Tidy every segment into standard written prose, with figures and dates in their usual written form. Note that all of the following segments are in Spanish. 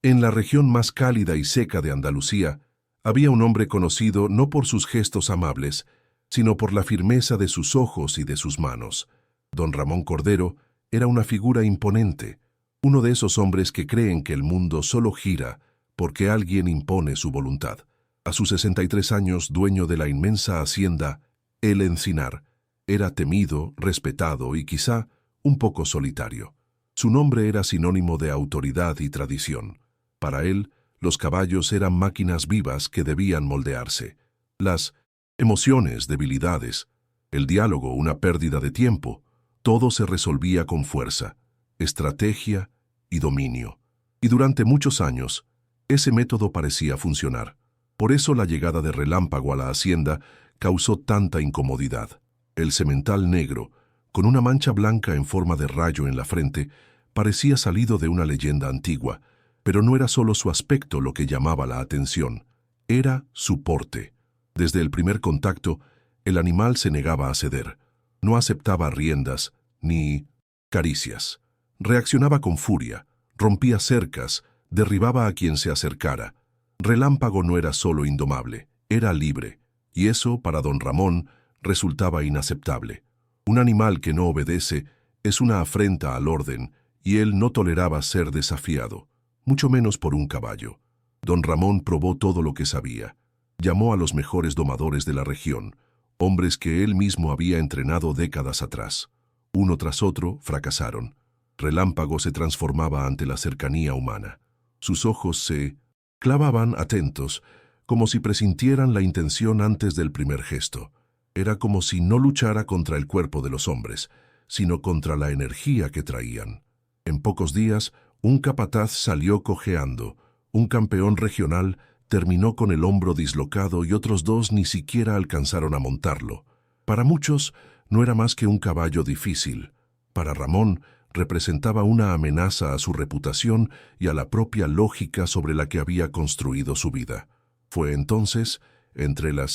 En la región más cálida y seca de Andalucía, había un hombre conocido no por sus gestos amables, sino por la firmeza de sus ojos y de sus manos. Don Ramón Cordero era una figura imponente, uno de esos hombres que creen que el mundo solo gira porque alguien impone su voluntad. A sus 63 años, dueño de la inmensa hacienda El Encinar, era temido, respetado y quizá un poco solitario. Su nombre era sinónimo de autoridad y tradición. Para él, los caballos eran máquinas vivas que debían moldearse. Las emociones, debilidades, el diálogo, una pérdida de tiempo, todo se resolvía con fuerza, estrategia y dominio. Y durante muchos años, ese método parecía funcionar. Por eso la llegada de Relámpago a la hacienda causó tanta incomodidad. El semental negro, con una mancha blanca en forma de rayo en la frente, parecía salido de una leyenda antigua, pero no era solo su aspecto lo que llamaba la atención, era su porte. Desde el primer contacto, el animal se negaba a ceder. No aceptaba riendas ni caricias. Reaccionaba con furia, rompía cercas, derribaba a quien se acercara. Relámpago no era solo indomable, era libre, y eso, para don Ramón, resultaba inaceptable. Un animal que no obedece es una afrenta al orden, y él no toleraba ser desafiado, mucho menos por un caballo. Don Ramón probó todo lo que sabía. Llamó a los mejores domadores de la región, hombres que él mismo había entrenado décadas atrás. Uno tras otro fracasaron. Relámpago se transformaba ante la cercanía humana. Sus ojos se clavaban atentos, como si presintieran la intención antes del primer gesto. Era como si no luchara contra el cuerpo de los hombres, sino contra la energía que traían. En pocos días, un capataz salió cojeando, un campeón regional terminó con el hombro dislocado y otros dos ni siquiera alcanzaron a montarlo. Para muchos, no era más que un caballo difícil. Para Ramón, representaba una amenaza a su reputación y a la propia lógica sobre la que había construido su vida. Fue entonces, entre la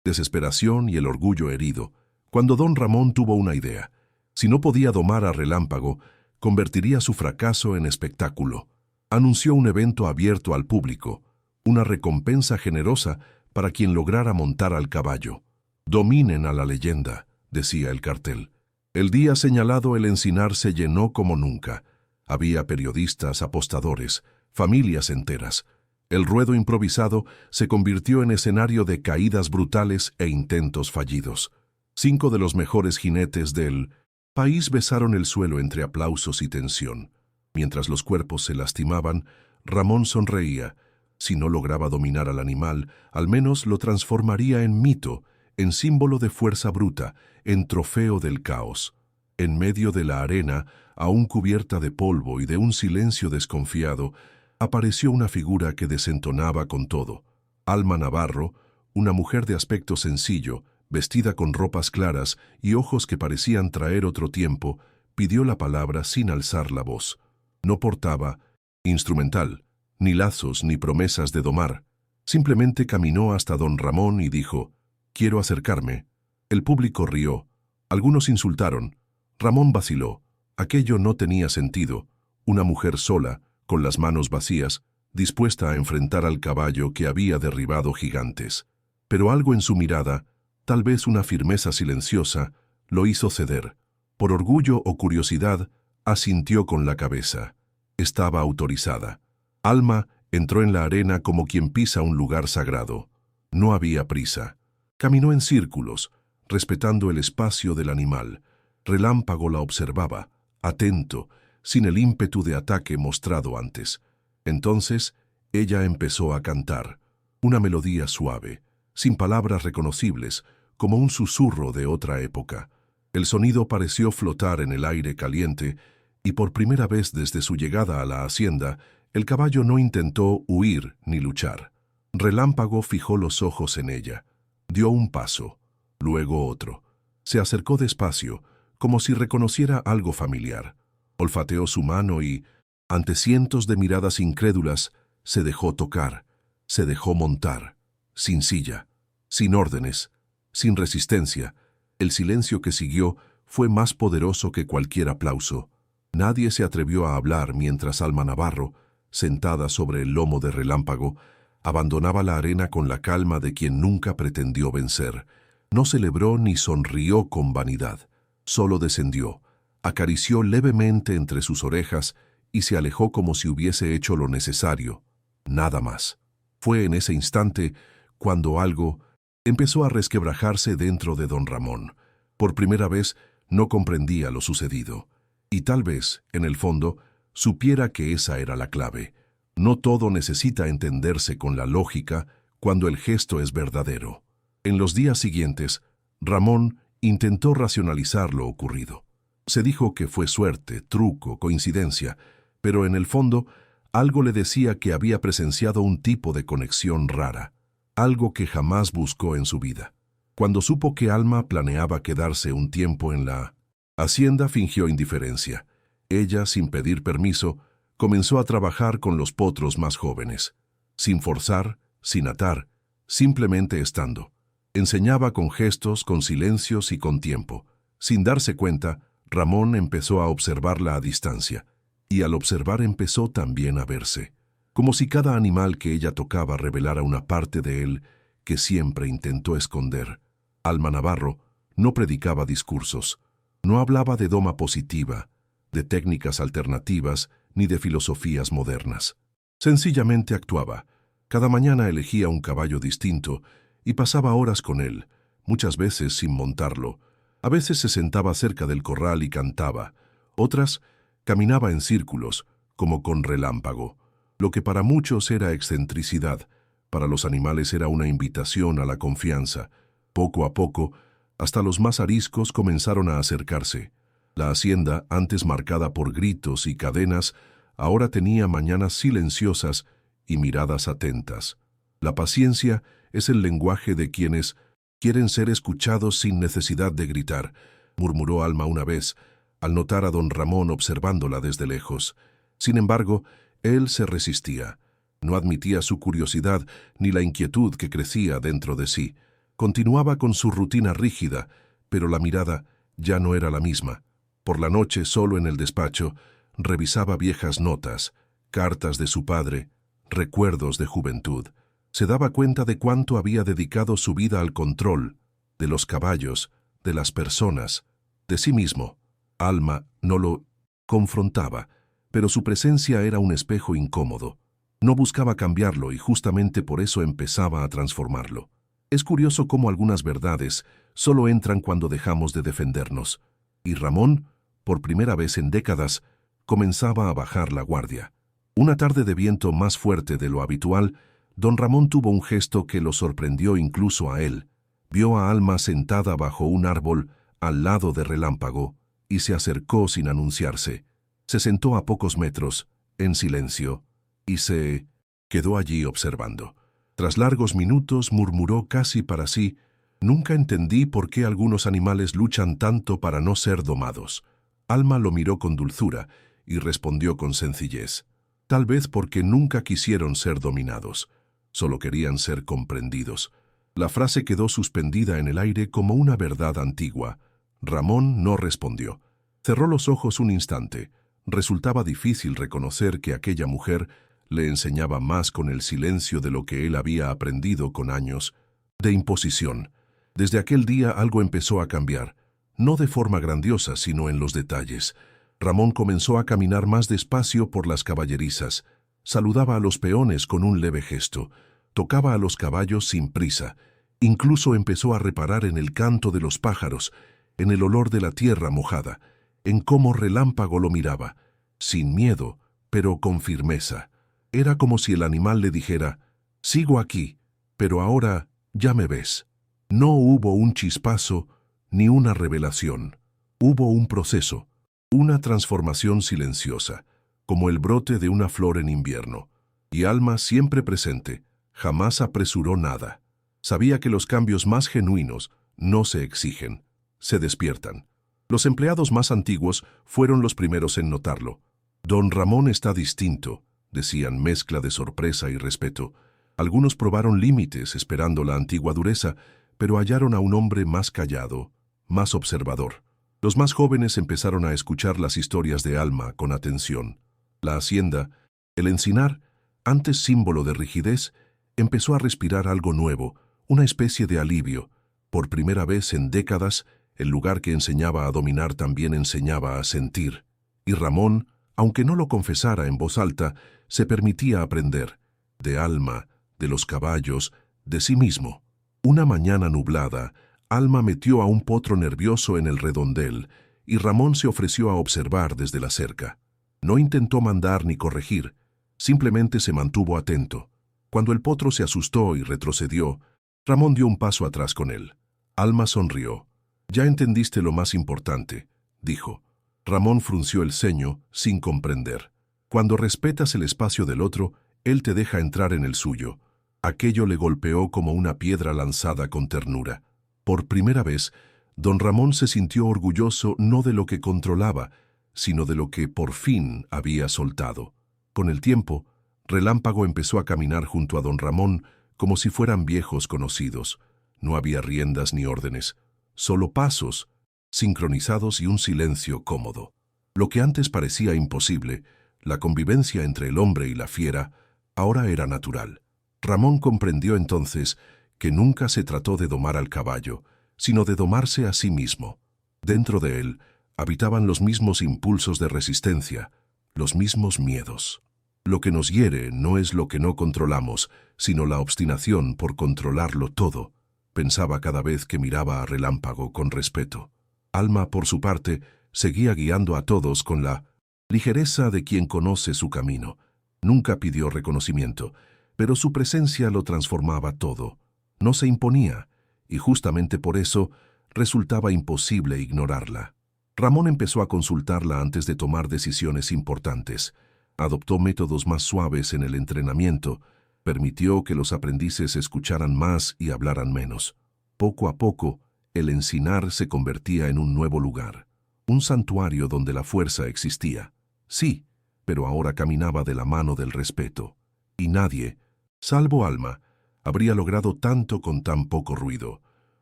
desesperación y el orgullo herido, cuando don Ramón tuvo una idea. Si no podía domar a Relámpago, convertiría su fracaso en espectáculo. Anunció un evento abierto al público, una recompensa generosa para quien lograra montar al caballo. «Dominen a la leyenda», decía el cartel. El día señalado el Encinar se llenó como nunca. Había periodistas, apostadores, familias enteras. El ruedo improvisado se convirtió en escenario de caídas brutales e intentos fallidos. 5 de los mejores jinetes del país besaron el suelo entre aplausos y tensión. Mientras los cuerpos se lastimaban, Ramón sonreía. Si no lograba dominar al animal, al menos lo transformaría en mito, en símbolo de fuerza bruta, en trofeo del caos. En medio de la arena, aún cubierta de polvo y de un silencio desconfiado, apareció una figura que desentonaba con todo. Alma Navarro, una mujer de aspecto sencillo, vestida con ropas claras y ojos que parecían traer otro tiempo, pidió la palabra sin alzar la voz. No portaba instrumental, ni lazos ni promesas de domar. Simplemente caminó hasta don Ramón y dijo: «Quiero acercarme». El público rió. Algunos insultaron. Ramón vaciló. Aquello no tenía sentido. Una mujer sola, con las manos vacías, dispuesta a enfrentar al caballo que había derribado gigantes. Pero algo en su mirada, tal vez una firmeza silenciosa, lo hizo ceder. Por orgullo o curiosidad, asintió con la cabeza. Estaba autorizada. Alma entró en la arena como quien pisa un lugar sagrado. No había prisa. Caminó en círculos, respetando el espacio del animal. Relámpago la observaba, atento, sin el ímpetu de ataque mostrado antes. Entonces, ella empezó a cantar, una melodía suave, sin palabras reconocibles, como un susurro de otra época. El sonido pareció flotar en el aire caliente, y por primera vez desde su llegada a la hacienda, el caballo no intentó huir ni luchar. Relámpago fijó los ojos en ella. Dio un paso, luego otro. Se acercó despacio, como si reconociera algo familiar. Olfateó su mano y, ante cientos de miradas incrédulas, se dejó tocar, se dejó montar, sin silla, sin órdenes, sin resistencia. El silencio que siguió fue más poderoso que cualquier aplauso. Nadie se atrevió a hablar mientras Alma Navarro, sentada sobre el lomo de Relámpago, abandonaba la arena con la calma de quien nunca pretendió vencer. No celebró ni sonrió con vanidad. Solo descendió, acarició levemente entre sus orejas y se alejó como si hubiese hecho lo necesario. Nada más. Fue en ese instante cuando algo empezó a resquebrajarse dentro de don Ramón. Por primera vez no comprendía lo sucedido. Y tal vez, en el fondo, supiera que esa era la clave. No todo necesita entenderse con la lógica cuando el gesto es verdadero. En los días siguientes, Ramón intentó racionalizar lo ocurrido. Se dijo que fue suerte, truco, coincidencia, pero en el fondo algo le decía que había presenciado un tipo de conexión rara, algo que jamás buscó en su vida. Cuando supo que Alma planeaba quedarse un tiempo en la hacienda, fingió indiferencia. Ella, sin pedir permiso, comenzó a trabajar con los potros más jóvenes, sin forzar, sin atar, simplemente estando. Enseñaba con gestos, con silencios y con tiempo. Sin darse cuenta, Ramón empezó a observarla a distancia, y al observar empezó también a verse, como si cada animal que ella tocaba revelara una parte de él que siempre intentó esconder. Alma Navarro no predicaba discursos, no hablaba de doma positiva, de técnicas alternativas ni de filosofías modernas. Sencillamente actuaba. Cada mañana elegía un caballo distinto y pasaba horas con él, muchas veces sin montarlo. A veces se sentaba cerca del corral y cantaba, otras caminaba en círculos, como con Relámpago. Lo que para muchos era excentricidad, para los animales era una invitación a la confianza. Poco a poco, hasta los más ariscos comenzaron a acercarse. La hacienda, antes marcada por gritos y cadenas, ahora tenía mañanas silenciosas y miradas atentas. La paciencia es el lenguaje de quienes quieren ser escuchados sin necesidad de gritar, murmuró Alma una vez, al notar a don Ramón observándola desde lejos. Sin embargo, él se resistía. No admitía su curiosidad ni la inquietud que crecía dentro de sí. Continuaba con su rutina rígida, pero la mirada ya no era la misma. Por la noche, solo en el despacho, revisaba viejas notas, cartas de su padre, recuerdos de juventud. Se daba cuenta de cuánto había dedicado su vida al control, de los caballos, de las personas, de sí mismo. Alma no lo confrontaba, pero su presencia era un espejo incómodo. No buscaba cambiarlo y justamente por eso empezaba a transformarlo. Es curioso cómo algunas verdades solo entran cuando dejamos de defendernos. Y Ramón, por primera vez en décadas, comenzaba a bajar la guardia. Una tarde de viento más fuerte de lo habitual, don Ramón tuvo un gesto que lo sorprendió incluso a él. Vio a Alma sentada bajo un árbol al lado de Relámpago y se acercó sin anunciarse. Se sentó a pocos metros, en silencio, y se quedó allí observando. Tras largos minutos murmuró casi para sí: «Nunca entendí por qué algunos animales luchan tanto para no ser domados». Alma lo miró con dulzura y respondió con sencillez: «Tal vez porque nunca quisieron ser dominados, solo querían ser comprendidos». La frase quedó suspendida en el aire como una verdad antigua. Ramón no respondió. Cerró los ojos un instante. Resultaba difícil reconocer que aquella mujer le enseñaba más con el silencio de lo que él había aprendido con años de imposición. Desde aquel día algo empezó a cambiar, no de forma grandiosa, sino en los detalles. Ramón comenzó a caminar más despacio por las caballerizas, saludaba a los peones con un leve gesto, tocaba a los caballos sin prisa, incluso empezó a reparar en el canto de los pájaros, en el olor de la tierra mojada, en cómo Relámpago lo miraba, sin miedo, pero con firmeza. Era como si el animal le dijera: «Sigo aquí, pero ahora ya me ves». No hubo un chispazo ni una revelación. Hubo un proceso, una transformación silenciosa, como el brote de una flor en invierno. Y Alma, siempre presente, jamás apresuró nada. Sabía que los cambios más genuinos no se exigen, se despiertan. Los empleados más antiguos fueron los primeros en notarlo. «Don Ramón está distinto», decían, mezcla de sorpresa y respeto. Algunos probaron límites esperando la antigua dureza, pero hallaron a un hombre más callado, más observador. Los más jóvenes empezaron a escuchar las historias de Alma con atención. La hacienda El encinar, antes símbolo de rigidez, empezó a respirar algo nuevo, una especie de alivio. Por primera vez en décadas, el lugar que enseñaba a dominar también enseñaba a sentir. Y Ramón, aunque no lo confesara en voz alta, se permitía aprender, de Alma, de los caballos, de sí mismo. Una mañana nublada, Alma metió a un potro nervioso en el redondel, y Ramón se ofreció a observar desde la cerca. No intentó mandar ni corregir, simplemente se mantuvo atento. Cuando el potro se asustó y retrocedió, Ramón dio un paso atrás con él. Alma sonrió. «Ya entendiste lo más importante», dijo. Ramón frunció el ceño, sin comprender. Cuando respetas el espacio del otro, él te deja entrar en el suyo. Aquello le golpeó como una piedra lanzada con ternura. Por primera vez, don Ramón se sintió orgulloso no de lo que controlaba, sino de lo que por fin había soltado. Con el tiempo, Relámpago empezó a caminar junto a don Ramón como si fueran viejos conocidos. No había riendas ni órdenes, solo pasos, sincronizados y un silencio cómodo. Lo que antes parecía imposible, la convivencia entre el hombre y la fiera, ahora era natural. Ramón comprendió entonces que nunca se trató de domar al caballo, sino de domarse a sí mismo. Dentro de él habitaban los mismos impulsos de resistencia, los mismos miedos. Lo que nos hiere no es lo que no controlamos, sino la obstinación por controlarlo todo, pensaba cada vez que miraba a Relámpago con respeto. Alma, por su parte, seguía guiando a todos con la ligereza de quien conoce su camino. Nunca pidió reconocimiento, pero su presencia lo transformaba todo. No se imponía, y justamente por eso resultaba imposible ignorarla. Ramón empezó a consultarla antes de tomar decisiones importantes. Adoptó métodos más suaves en el entrenamiento, permitió que los aprendices escucharan más y hablaran menos. Poco a poco, el encinar se convertía en un nuevo lugar, un santuario donde la fuerza existía. Sí, pero ahora caminaba de la mano del respeto. Y nadie, salvo Alma, habría logrado tanto con tan poco ruido.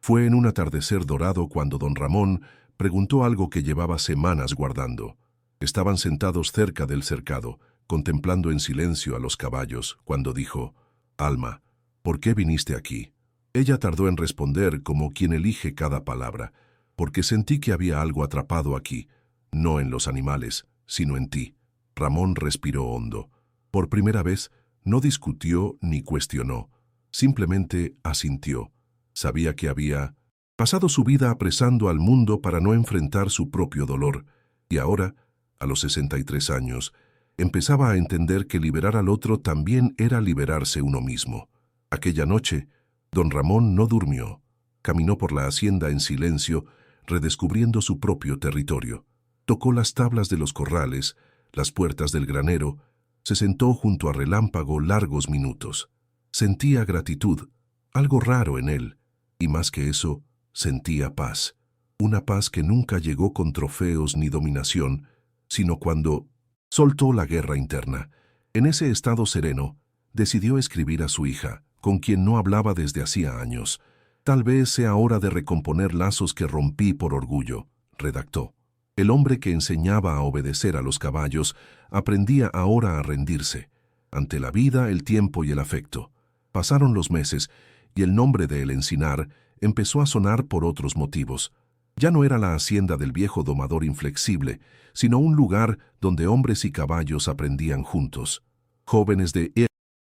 Fue en un atardecer dorado cuando don Ramón preguntó algo que llevaba semanas guardando. Estaban sentados cerca del cercado, contemplando en silencio a los caballos, cuando dijo: «Alma, ¿por qué viniste aquí?» Ella tardó en responder como quien elige cada palabra, porque sentí que había algo atrapado aquí, no en los animales, sino en ti. Ramón respiró hondo. Por primera vez, no discutió ni cuestionó, simplemente asintió. Sabía que había pasado su vida apresando al mundo para no enfrentar su propio dolor, y ahora, a los 63 años, empezaba a entender que liberar al otro también era liberarse uno mismo. Aquella noche, don Ramón no durmió. Caminó por la hacienda en silencio, redescubriendo su propio territorio. Tocó las tablas de los corrales, las puertas del granero, se sentó junto a Relámpago largos minutos. Sentía gratitud, algo raro en él, y más que eso, sentía paz. Una paz que nunca llegó con trofeos ni dominación, sino cuando soltó la guerra interna. En ese estado sereno, decidió escribir a su hija, con quien no hablaba desde hacía años. «Tal vez sea hora de recomponer lazos que rompí por orgullo», redactó. El hombre que enseñaba a obedecer a los caballos aprendía ahora a rendirse, ante la vida, el tiempo y el afecto. Pasaron los meses, y el nombre de El Encinar empezó a sonar por otros motivos. Ya no era la hacienda del viejo domador inflexible, sino un lugar donde hombres y caballos aprendían juntos. Jóvenes de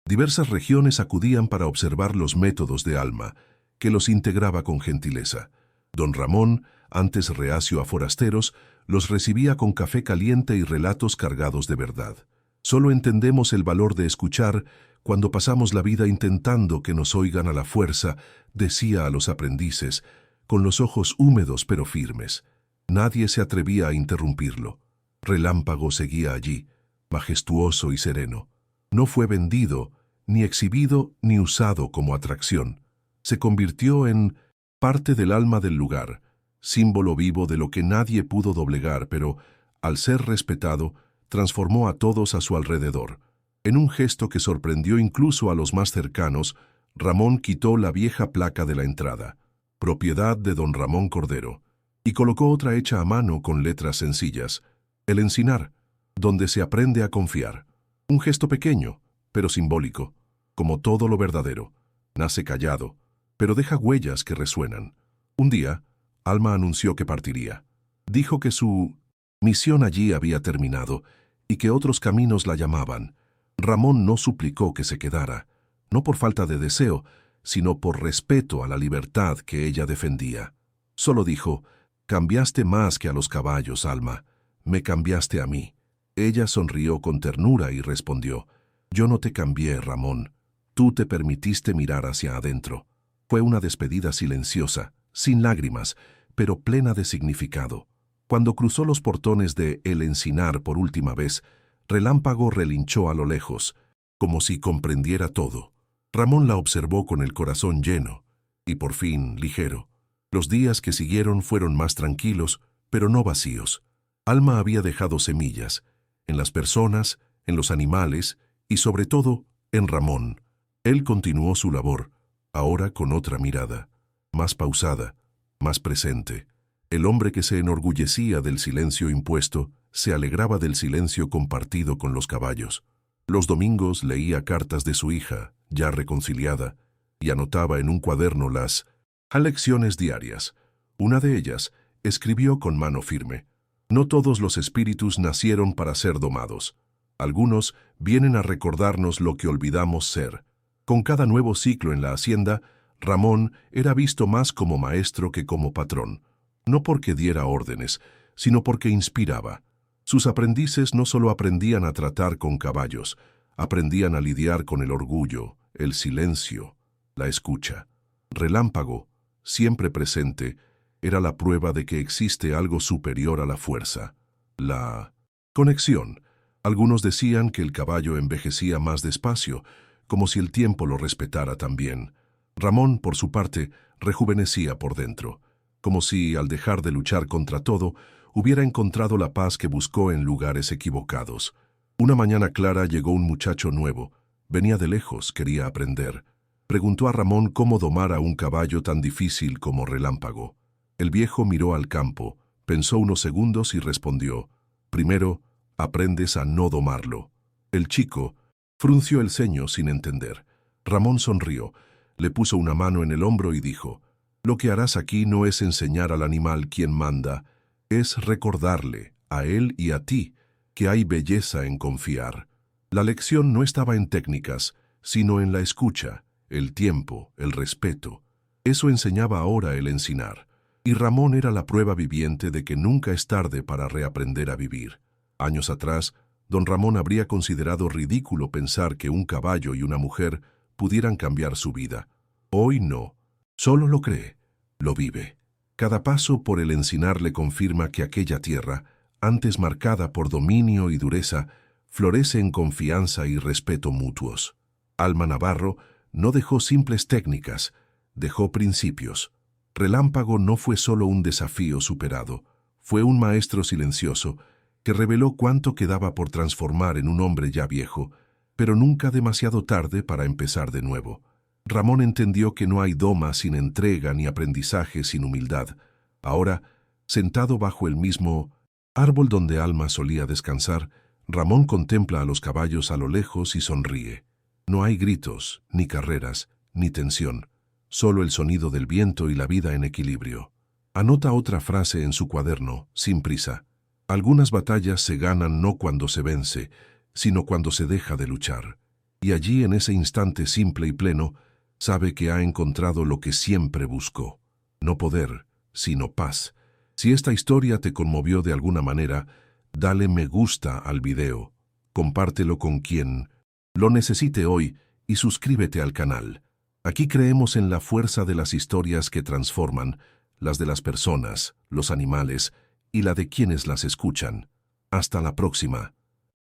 diversas regiones acudían para observar los métodos de Alma, que los integraba con gentileza. Don Ramón, antes reacio a forasteros, los recibía con café caliente y relatos cargados de verdad. Solo entendemos el valor de escuchar cuando pasamos la vida intentando que nos oigan a la fuerza, decía a los aprendices, con los ojos húmedos pero firmes. Nadie se atrevía a interrumpirlo. Relámpago seguía allí, majestuoso y sereno. No fue vendido, ni exhibido, ni usado como atracción. Se convirtió en parte del alma del lugar, símbolo vivo de lo que nadie pudo doblegar, pero, al ser respetado, transformó a todos a su alrededor. En un gesto que sorprendió incluso a los más cercanos, Ramón quitó la vieja placa de la entrada, propiedad de don Ramón Cordero, y colocó otra hecha a mano con letras sencillas: El Encinar, donde se aprende a confiar. Un gesto pequeño, pero simbólico, como todo lo verdadero. Nace callado, pero deja huellas que resuenan. Un día, Alma anunció que partiría. Dijo que su misión allí había terminado y que otros caminos la llamaban. Ramón no suplicó que se quedara, no por falta de deseo, sino por respeto a la libertad que ella defendía. Solo dijo: «Cambiaste más que a los caballos, Alma. Me cambiaste a mí». Ella sonrió con ternura y respondió: «Yo no te cambié, Ramón. Tú te permitiste mirar hacia adentro». Fue una despedida silenciosa, sin lágrimas, pero plena de significado. Cuando cruzó los portones de El Encinar por última vez, Relámpago relinchó a lo lejos, como si comprendiera todo. Ramón la observó con el corazón lleno, y por fin ligero. Los días que siguieron fueron más tranquilos, pero no vacíos. Alma había dejado semillas, en las personas, en los animales y sobre todo en Ramón. Él continuó su labor, ahora con otra mirada, más pausada, más presente. El hombre que se enorgullecía del silencio impuesto se alegraba del silencio compartido con los caballos. Los domingos leía cartas de su hija, ya reconciliada, y anotaba en un cuaderno las lecciones diarias. Una de ellas escribió con mano firme: «No todos los espíritus nacieron para ser domados. Algunos vienen a recordarnos lo que olvidamos ser». Con cada nuevo ciclo en la hacienda, Ramón era visto más como maestro que como patrón, no porque diera órdenes, sino porque inspiraba. Sus aprendices no solo aprendían a tratar con caballos, aprendían a lidiar con el orgullo, el silencio, la escucha. Relámpago, siempre presente, era la prueba de que existe algo superior a la fuerza. La conexión. Algunos decían que el caballo envejecía más despacio, como si el tiempo lo respetara también. Ramón, por su parte, rejuvenecía por dentro, como si, al dejar de luchar contra todo, hubiera encontrado la paz que buscó en lugares equivocados. Una mañana clara llegó un muchacho nuevo. Venía de lejos, quería aprender. Preguntó a Ramón cómo domar a un caballo tan difícil como Relámpago. El viejo miró al campo, pensó unos segundos y respondió: «Primero, aprendes a no domarlo». El chico frunció el ceño sin entender. Ramón sonrió, le puso una mano en el hombro y dijo: «Lo que harás aquí no es enseñar al animal quién manda, es recordarle, a él y a ti, que hay belleza en confiar». La lección no estaba en técnicas, sino en la escucha, el tiempo, el respeto. Eso enseñaba ahora El Encinar. Y Ramón era la prueba viviente de que nunca es tarde para reaprender a vivir. Años atrás, don Ramón habría considerado ridículo pensar que un caballo y una mujer pudieran cambiar su vida. Hoy no. Solo lo cree, lo vive. Cada paso por El Encinar le confirma que aquella tierra, antes marcada por dominio y dureza, florece en confianza y respeto mutuos. Alma Navarro no dejó simples técnicas, dejó principios. Relámpago no fue solo un desafío superado, fue un maestro silencioso que reveló cuánto quedaba por transformar en un hombre ya viejo, pero nunca demasiado tarde para empezar de nuevo. Ramón entendió que no hay doma sin entrega ni aprendizaje sin humildad. Ahora, sentado bajo el mismo árbol donde Alma solía descansar, Ramón contempla a los caballos a lo lejos y sonríe. No hay gritos, ni carreras, ni tensión, solo el sonido del viento y la vida en equilibrio. Anota otra frase en su cuaderno, sin prisa: «Algunas batallas se ganan no cuando se vence, sino cuando se deja de luchar». Y allí, en ese instante simple y pleno, sabe que ha encontrado lo que siempre buscó. No poder, sino paz. Si esta historia te conmovió de alguna manera, dale me gusta al video, compártelo con quien lo necesite hoy y suscríbete al canal. Aquí creemos en la fuerza de las historias que transforman, las de las personas, los animales y la de quienes las escuchan. Hasta la próxima.